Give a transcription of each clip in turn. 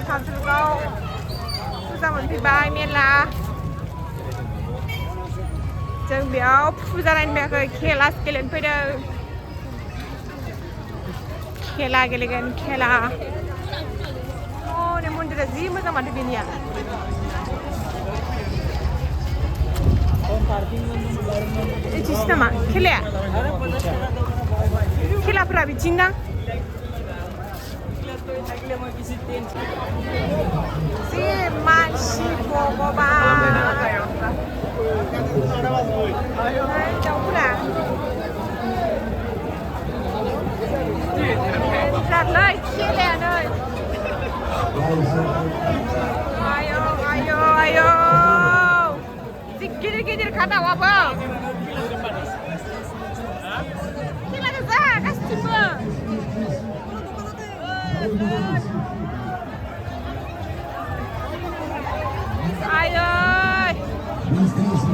काजलगाव फुजा मोनफैबाय मेला जों बेयाव फुजा नायनो फैयाखै खेलासो गेलेनो फैदों खेला गेलेगोन खेला ने मन्दिरा जि मोजां माथो बेनिया बिदिसो नामा खेलाया खेलाफोरा बिदिनो ना जि मानसि भगबान दाउफोरा जारलै खेलायानो आयौ आयौ आयौ जि गिदिर गिदिर दाउआबो खेला गोजा गासिबो आयै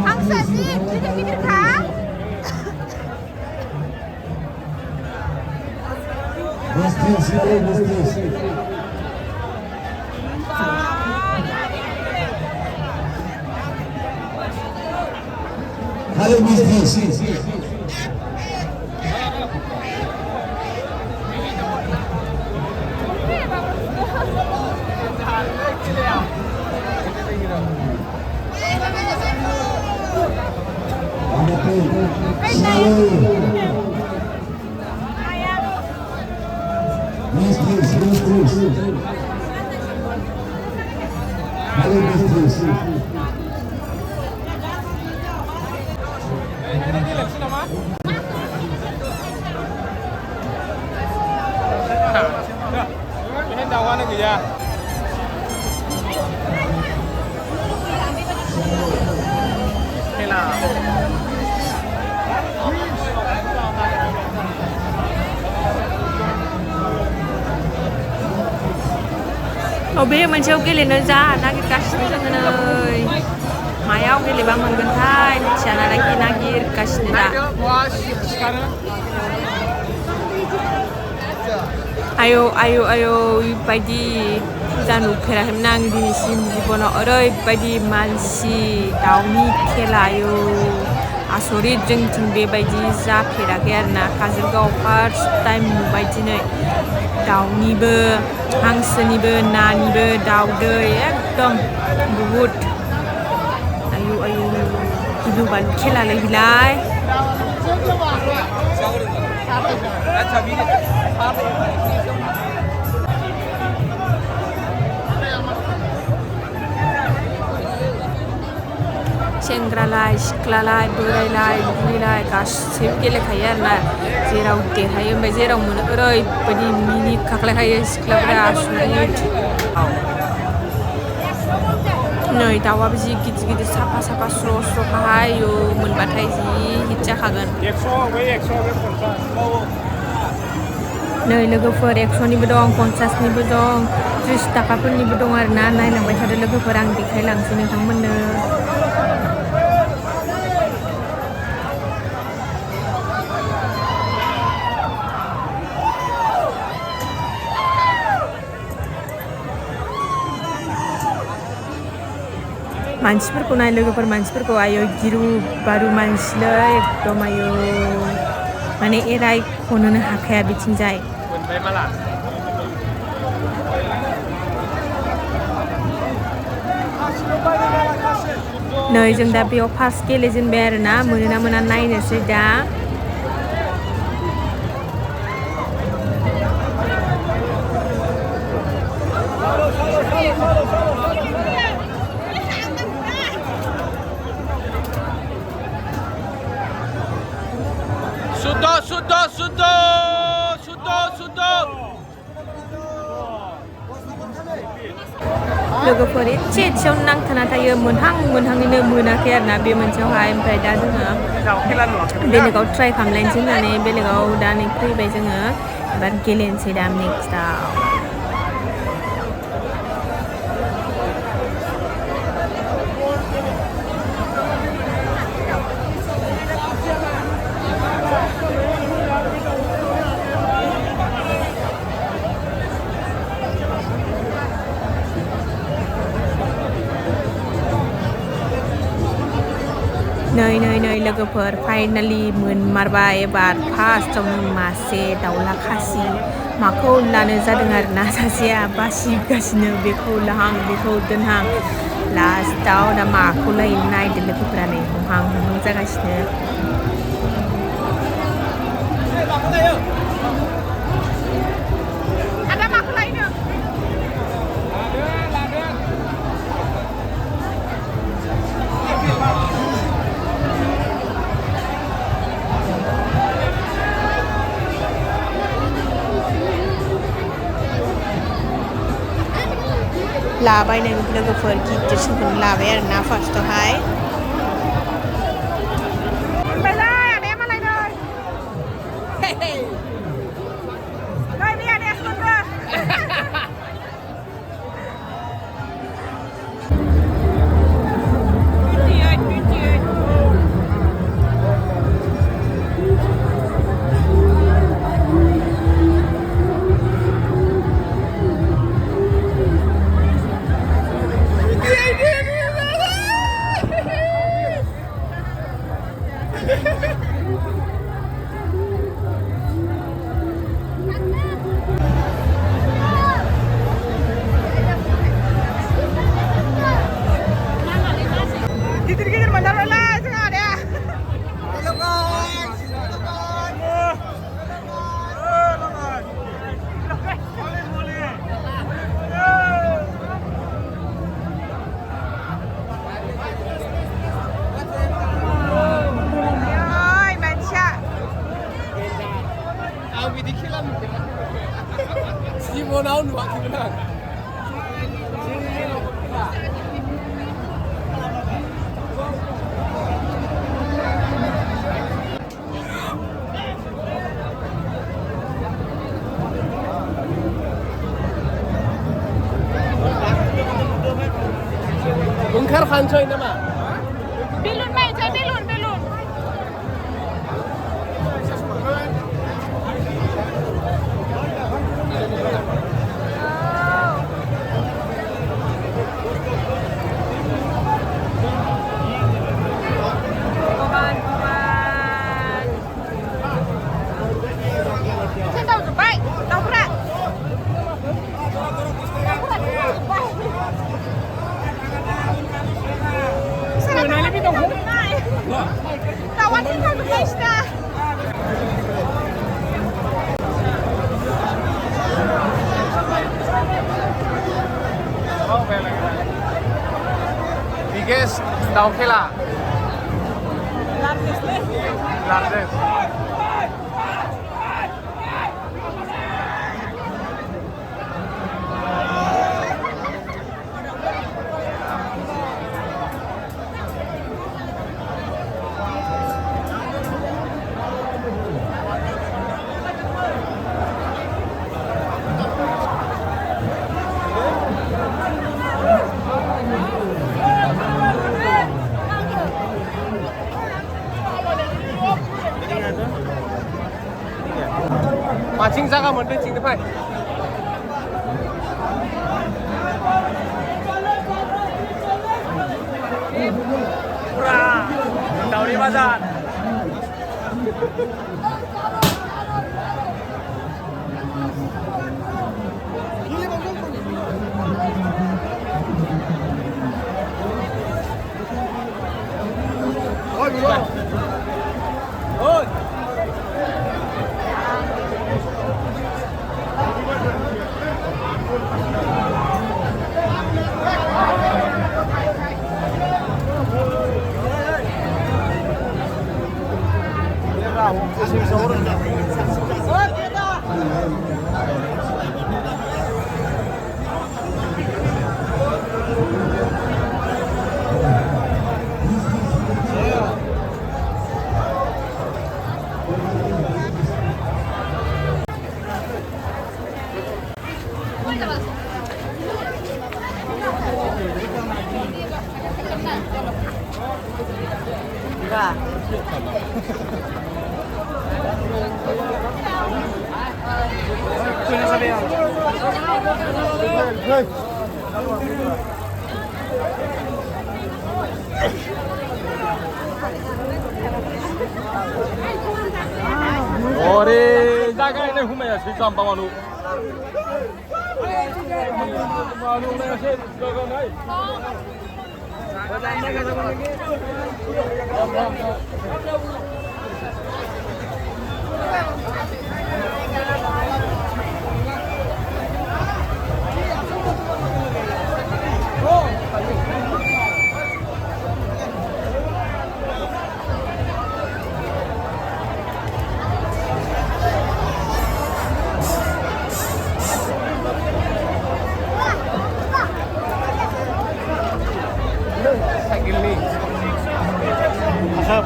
हांसोआ जि गिदिर गिदिरखा Halo bisnis. Halo bisnis. Ini dawan lagi ya. Mela. बे मोनसेयाव गेलेनो जा नागिरगासिनो जोङो नै मायाव गेलेबा मोनगोनथाय मिथिया नागिरगासिनो दा आयौ आयौ आयौ बायदि फुजा नुफेराखैमोन आं दिनैसिम जिबनाव ओरैबायदि मानसि दाउनि खेला आयौ आसरित जोंथिं बेबायदि जाफेराखै आरोना काजलगाव फार्स्ट टाइम नुबाय दिनै दाउनिबो हांसोनिबो नानिबो दाउदै एकदम बुहुत आयौ आयौ गिलु बालु खेलालै बिलाय सेंग्रालाय सिख्लालाय बोरायलाय बुरैलाय गासिबो गेलेखायो आरोना जेराव देरहायो ओमफ्राय जेराव मोनो ओरैबायदि मिनि खाख्लायखायो सिख्लाफोरा आसरित नै दाउआबो जि गिदिर गिदिर साफा साफा स्र' स्र'खाहाय मोनबाथाय जि हिट जाखागोन नै लोगोफोर 100निबो दं 50निबो दं 30 थाखाफोरनिबो दं आरोना नायलांबाय थादो लोगोफोर आं देखायलांसै नोंथांमोननो मानसिफोरखौ नाय लोगोफोर मानसिफोरखौ आयौ गिरु बारु मानसिलै एकदम आयौ माने एरायख'नोनो हाखाया बिथिंजाय नै जों दा बेयाव फार्स्ट गेलेजेनबाय आरोना मोनोना मोना नायनोसै दा लोगोफोर एसेयावनो नांथाना थायो मोनहाङैनो मोनाखै आरोना बे मोनसेयावहाय ओमफ्राय दा जोङो बेलेगाव ट्राइ खालामलायनोसै होननानै बेलेगाव दा नै फैबाय जोङो एबार गेलेनोसै दा नेक्स्टआव लोगोफोर फाइनालि मोनमारबाय एबार फार्स्टआवनो मासे दाउला खासि माखौ लानो जादों आरोना सासेया बासिगासिनो बेखौ लाहां बेखौ दोनहां लास्टआव दा माखौ लायो नायदो लोगोफोरा नै हमहां हमहां जागासिनो ada माखौ लायनो लाबाय नों लोगोफोर गिदिरसिनखौनो लाबाय आरोना फार्स्टआवहाय मोनबायलै आदाया मालाय नै नै बे आदायासो मोनदों gidir mendaratlah jangan ada bidi khilan si mo nau nu ak na Bungkar khancoy nama belun mai cai belun Tawan kita guys na. Oh, Melaya. Biggest daw khela. Largest. Mancing jaga monteng cing depan. Pura, dauri bazar. Oi. 어리 자가네 후메야 시점 방안우 마루 내가 세 저거 나이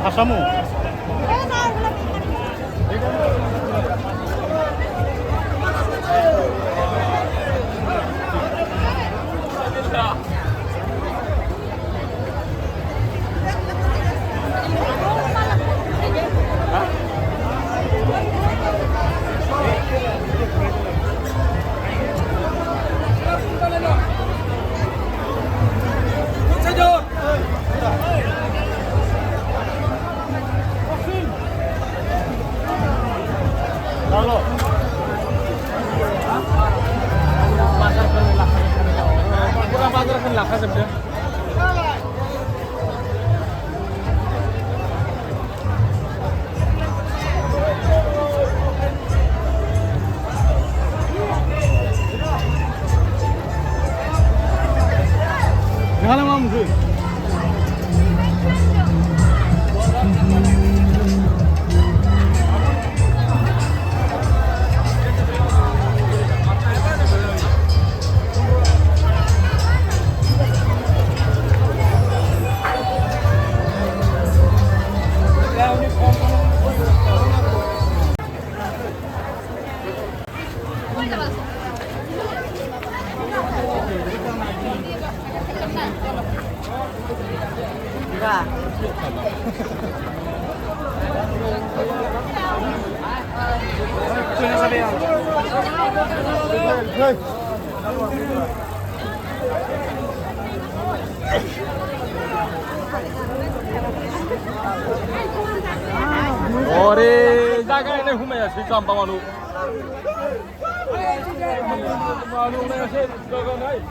भाषाmu 어리 자가네 후메야 시점 방안우 마루 내가 세 저거 나이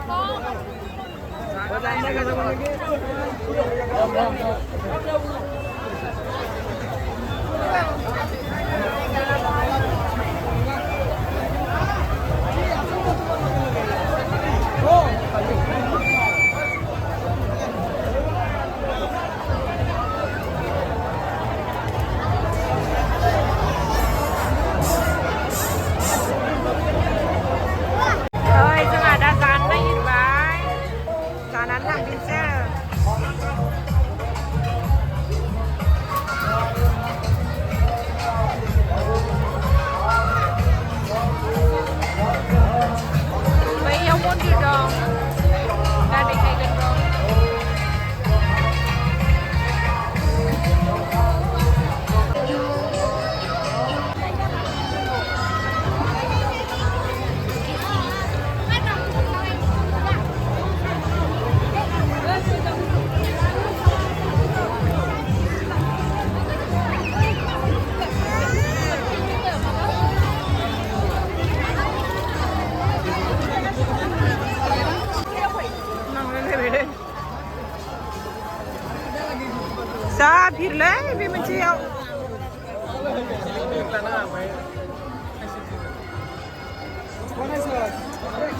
Rồi, chúng ta đã dán đây như vậy. Dán ăn hàng pizza. Bây giờ muốn đi đâu? Đã bị hay gần rồi. Sa फिरलंय मी म्हणजे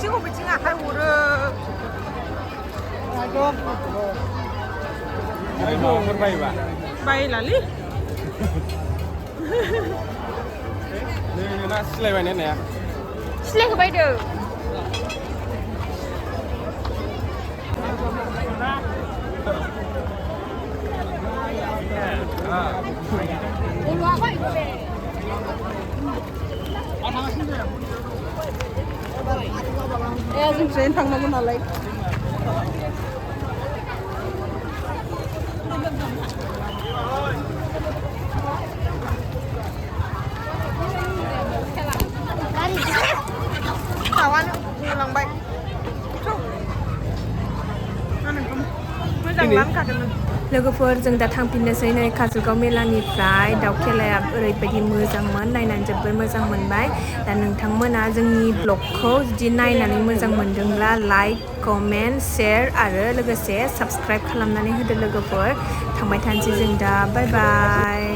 चिंगो बिचिंगा हाय उर बायलाली ना सिलायबाय ने नाया सिलायखौ बायदो जों train थांनांगौ नालाय थावानो होलांबाय मोजां लांखादोंमोन लोगोफोर जों दा थांफिननोसै नै काजलगाव मेलानिफ्राय दाउ खेलाया ओरैबायदि मोजांमोन नायनानै जोबोर मोजां मोनबाय दा नोंथांमोना जोंनि ब्लगखौ जुदि नायनानै मोजां मोनदोंब्ला लाइक कमेन्ट शेयार आरो लोगोसे साबस्क्राइब खालामनानै होदो लोगोफोर थांबाय थानोसै जों दा बाय बाय